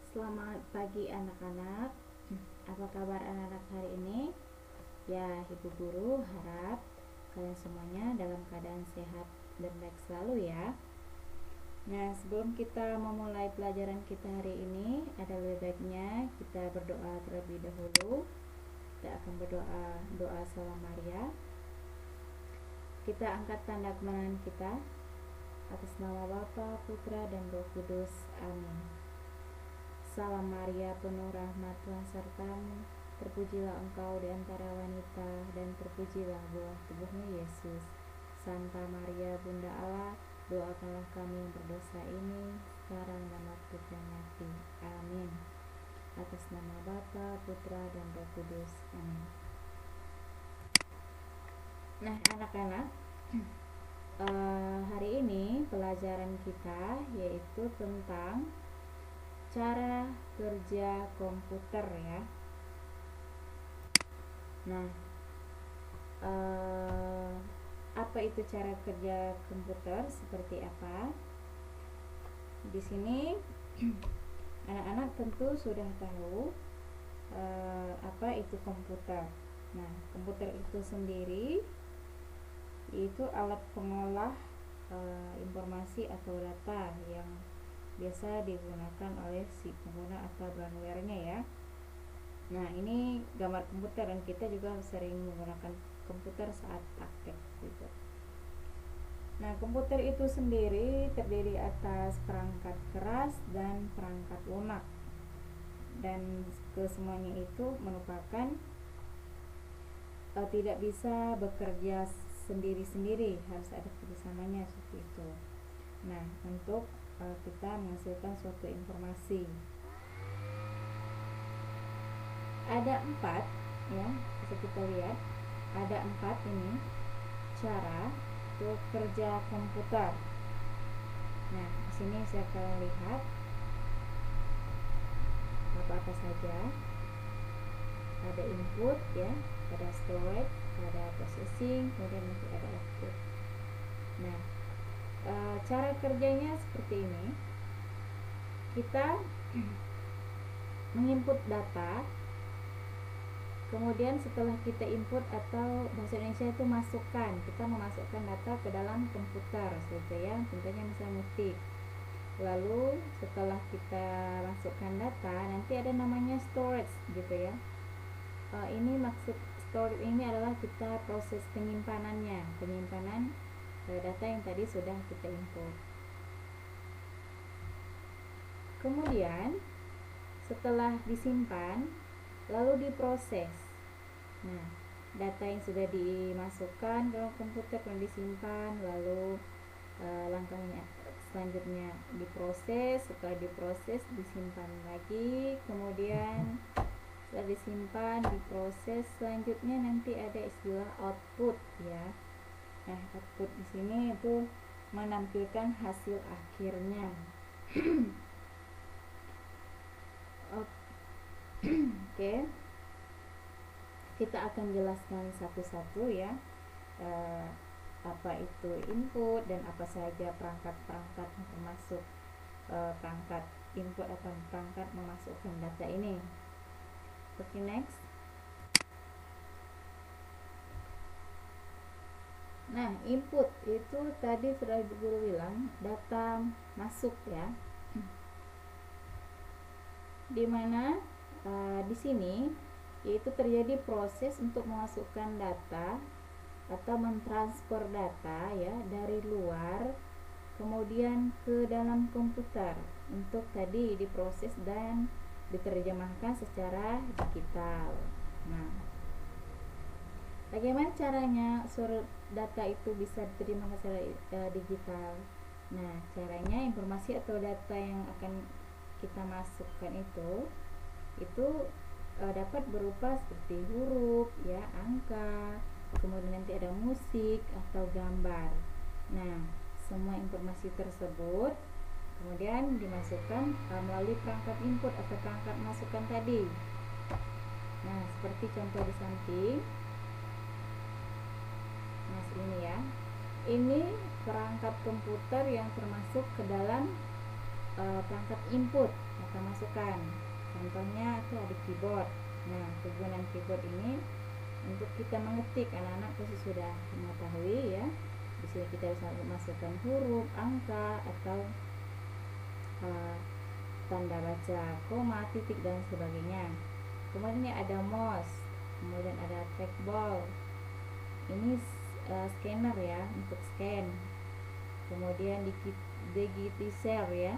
Selamat pagi anak-anak. Apa kabar anak-anak hari ini? Ya, Ibu Guru harap kalian semuanya dalam keadaan sehat dan baik selalu ya. Nah, sebelum kita memulai pelajaran kita hari ini, ada lebih baiknya kita berdoa terlebih dahulu. Kita akan berdoa doa Salam Maria. Kita angkat tanda kemenangan kita atas nama Bapa, Putra, dan Roh Kudus. Amin. Salam Maria, penuh rahmat, Tuhan sertamu. Terpujilah engkau di antara wanita, dan terpujilah buah tubuhmu Yesus. Santa Maria, Bunda Allah, doakanlah kami yang berdosa ini, sekarang dan waktu kami mati. Amin. Atas nama Bapa, Putra, dan Roh Kudus. Amin. Nah, anak-anak, hari ini pelajaran kita yaitu tentang cara kerja komputer ya. Nah, apa itu cara kerja komputer? Seperti apa? Di sini anak-anak tentu sudah tahu apa itu komputer. Nah, komputer itu sendiri yaitu alat pengolah informasi atau data yang biasa digunakan oleh si pengguna atau brandware-nya ya. Nah, ini gambar komputer dan kita juga sering menggunakan komputer saat praktek gitu. Nah, komputer itu sendiri terdiri atas perangkat keras dan perangkat lunak, dan kesemuanya itu merupakan tidak bisa bekerja sendiri-sendiri, harus ada kerjasamanya seperti itu. Nah, untuk kita menghasilkan suatu informasi. Ada 4 ya, bisa kita lihat. Ada 4 ini cara untuk kerja komputer. Nah, di sini saya akan lihat apa-apa saja. Ada input ya, ada storage, ada processing, kemudian nanti ada output. Nah, cara kerjanya seperti ini. Kita menginput data, kemudian setelah kita input atau bahasa Indonesia itu masukkan, kita memasukkan data ke dalam komputer gitu ya, contohnya misalnya ngetik. Lalu setelah kita masukkan data, nanti ada namanya storage gitu ya. Ini maksud storage ini adalah kita proses penyimpanan data yang tadi sudah kita input. Kemudian setelah disimpan lalu diproses. Nah, data yang sudah dimasukkan ke komputer dan disimpan, lalu langkahnya selanjutnya diproses. Setelah diproses disimpan lagi, kemudian setelah disimpan diproses, selanjutnya nanti ada istilah output ya. Nah, output di sini itu menampilkan hasil akhirnya. Oke, kita akan jelaskan satu-satu ya, apa itu input dan apa saja perangkat-perangkat termasuk perangkat input atau perangkat memasukkan data ini. Oke, next. Nah, input itu tadi sudah Ibu Guru bilang, data masuk ya. Dimana di sini yaitu terjadi proses untuk memasukkan data atau mentransfer data ya dari luar kemudian ke dalam komputer untuk tadi diproses dan diterjemahkan secara digital. Nah, bagaimana caranya surat data itu bisa diterima secara digital? Nah, caranya informasi atau data yang akan kita masukkan itu dapat berupa seperti huruf ya, angka, kemudian nanti ada musik atau gambar. Nah, semua informasi tersebut kemudian dimasukkan melalui perangkat input atau perangkat masukan tadi. Nah, seperti contoh di samping. Nah, ini ya. Ini perangkat komputer yang termasuk ke dalam perangkat input kita masukkan. Contohnya itu ada keyboard. Nah, kegunaan keyboard ini untuk kita mengetik, anak-anak pasti sudah mengetahui ya. Di sini kita bisa masukkan huruf, angka, atau tanda baca, koma, titik, dan sebagainya. Kemudian ini ada mouse, kemudian ada trackball. Ini scanner ya, untuk scan. Kemudian digitizer ya.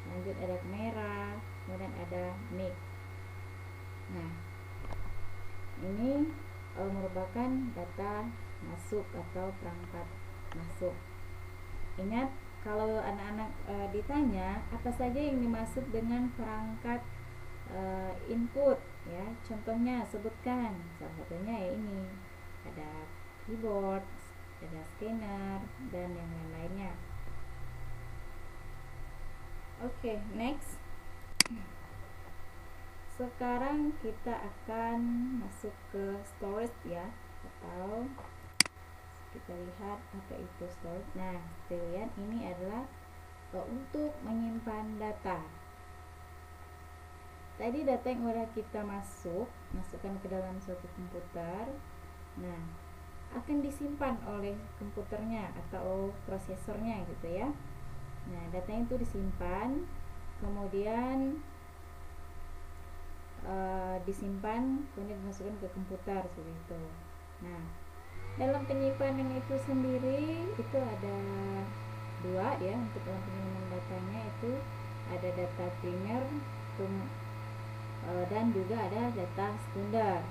Lanjut ada kamera, kemudian ada mic. Nah, ini merupakan data masuk atau perangkat masuk. Ingat, kalau anak-anak ditanya apa saja yang dimaksud dengan perangkat input ya, contohnya sebutkan. Salah satunya ya ini, ada keyboard, ada scanner, dan yang lain-lainnya. Oke, next. Sekarang kita akan masuk ke storage ya, atau kita lihat apa itu storage. Nah, kita lihat ini adalah untuk menyimpan data. Tadi data yang udah kita masukkan ke dalam suatu komputer. Nah, akan disimpan oleh komputernya atau prosesornya gitu ya. Nah, datanya itu disimpan, kemudian kemudian dimasukkan ke komputer seperti itu. Nah, dalam penyimpanan itu sendiri itu ada dua ya. Untuk dalam penyimpanan datanya itu ada data primer dan juga ada data sekunder.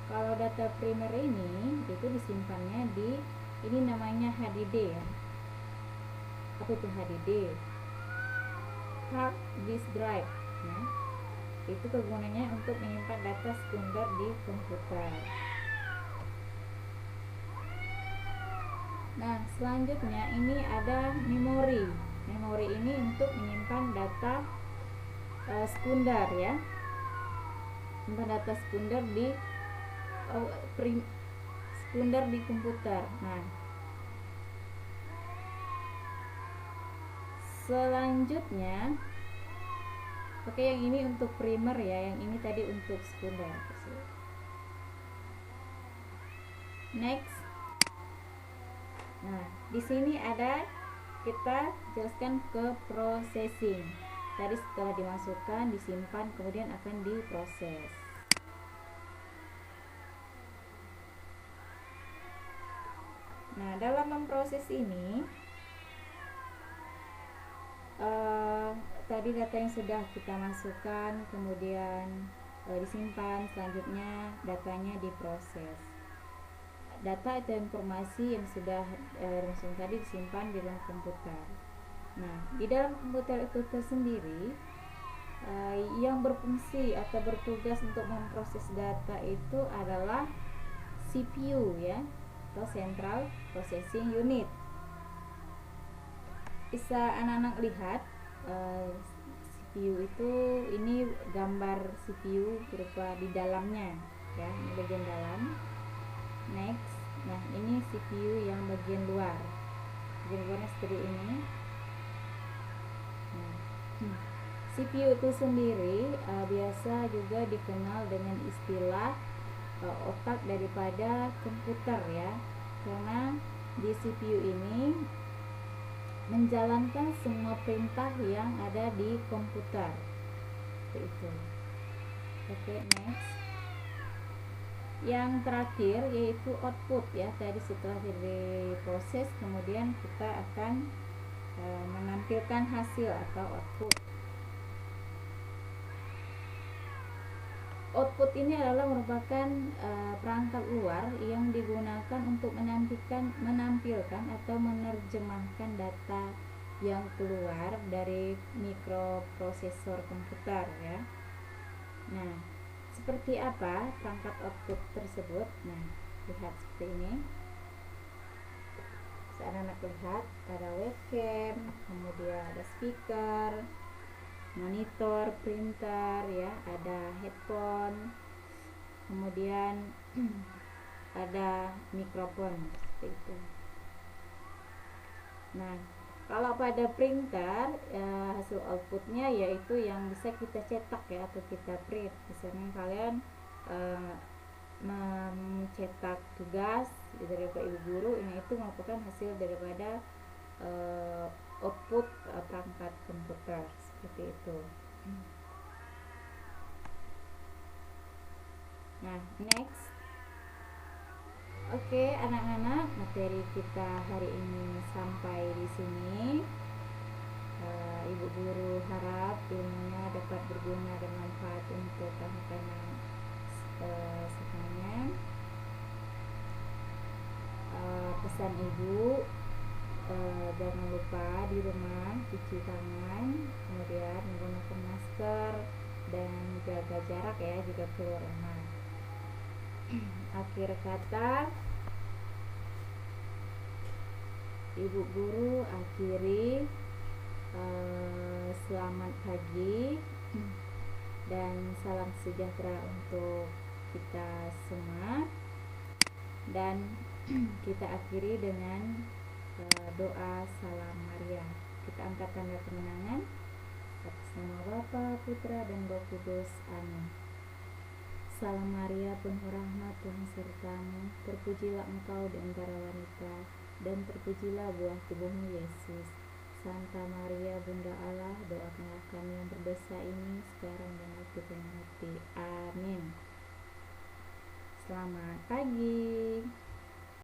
Kalau data primer ini itu disimpannya di, ini namanya HDD ya. Apa itu HDD? Hard disk drive ya. Itu kegunaannya untuk menyimpan data sekunder di komputer. Nah, selanjutnya ini ada memori. Memori ini untuk menyimpan data sekunder ya. Menyimpan data sekunder di komputer. Nah, selanjutnya oke, yang ini untuk primer ya, yang ini tadi untuk sekunder. Next. Nah, di sini ada, kita jelaskan ke processing. Tadi setelah dimasukkan, disimpan, kemudian akan diproses. Nah, dalam memproses ini tadi data yang sudah kita masukkan kemudian disimpan, selanjutnya datanya diproses. Data atau informasi yang sudah dimasukkan tadi disimpan di dalam komputer. Nah, di dalam komputer itu tersendiri yang berfungsi atau bertugas untuk memproses data itu adalah CPU ya, atau Central Processing Unit. Bisa anak-anak lihat CPU itu, ini gambar CPU berupa di dalamnya ya, ini bagian dalam. Next. Nah, ini CPU yang bagian luar. Bagian luarnya seperti ini. Nah, CPU itu sendiri biasa juga dikenal dengan istilah otak daripada komputer ya, karena di CPU ini menjalankan semua perintah yang ada di komputer. Itu. Oke, next. Yang terakhir yaitu output ya. Tadi setelah diproses kemudian kita akan menampilkan hasil atau output. Output ini adalah merupakan perangkat luar yang digunakan untuk menampilkan atau menerjemahkan data yang keluar dari mikroprosesor komputer ya. Nah, seperti apa perangkat output tersebut? Nah, lihat seperti ini. Anak-anak lihat ada webcam, kemudian ada speaker, monitor, printer ya, ada headphone, kemudian ada mikrofon seperti itu. Nah, Kalau pada printer hasil outputnya yaitu yang bisa kita cetak ya atau kita print. Misalnya kalian mencetak tugas dari Bapak Ibu guru, ini itu merupakan hasil daripada output perangkat komputer seperti itu. Nah, next. Oke, anak-anak, materi kita hari ini sampai di sini. Ibu guru harap ilmunya dapat berguna dan manfaat untuk anak-anak semuanya. Pesan ibu, jangan lupa di rumah cuci tangan, kemudian menggunakan masker dan jaga jarak ya jika keluar rumah. Akhir kata, ibu guru akhiri selamat pagi dan salam sejahtera untuk kita semua, dan kita akhiri dengan doa salam Maria. Kita angkat tanda kemenangan atas nama Bapa, Putra, dan Roh Kudus. Amin. Salam Maria, penuh rahmat, Tuhan sertamu, terpujilah engkau di antara wanita, dan terpujilah buah tubuhmu Yesus. Santa Maria, Bunda Allah, doakanlah kami yang berdosa ini sekarang dan waktu kami mati. Amin. Selamat pagi.